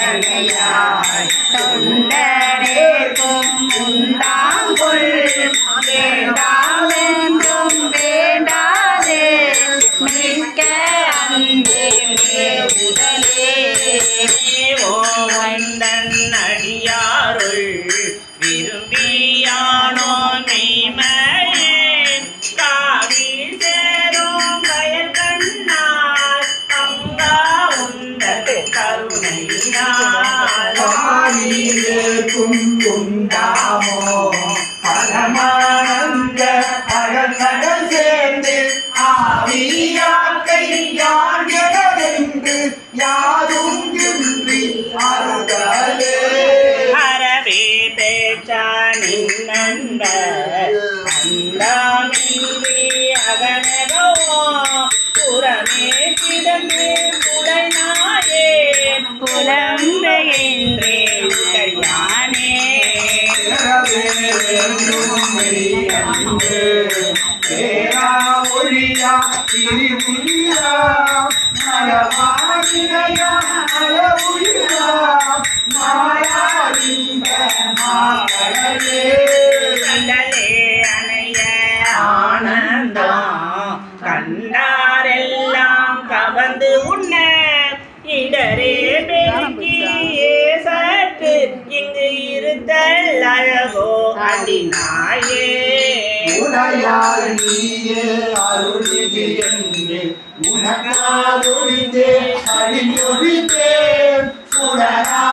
விளக்கேற்றரணையாய் தொண்டனேற்கும் முந்தாங்குள் வேண்டாமென்றும் வேண்டாதே மிக்க அன்பே உடலே ஓவந்தன் அடியாருள் விரும்பியானோ மெய்மையே காவி சேரும் கயல் கண்ணால் அங்கா உந்தது கருணையினால் உண்டாமோ பரமானந்த அழகடல் சேர்ந்து ஆவியாக்கை யார் எனதென்று யாரும் இன்றி அருகலே அறவே பேச்சானிந்த அந்தமின்றி அகனகோ புறமே கிடந்து புலனாயே புலம்பெயன்றே உடையானே ஒழியா பிரிவுயா மரமாயினையா மரவுயா மாயாவிந்த மாகடலே கடலே அணைய ஆனந்தம் கண்டாரெல்லாம் கவர்ந்து உண்ண இடரே பெருக்கியே சற்று இங்கு இருத்தல் அழகோ அடிநாயே உடையாள் நீயே அருளிது என்று உனக்காருளிதே அடிமொழிதே சுடரா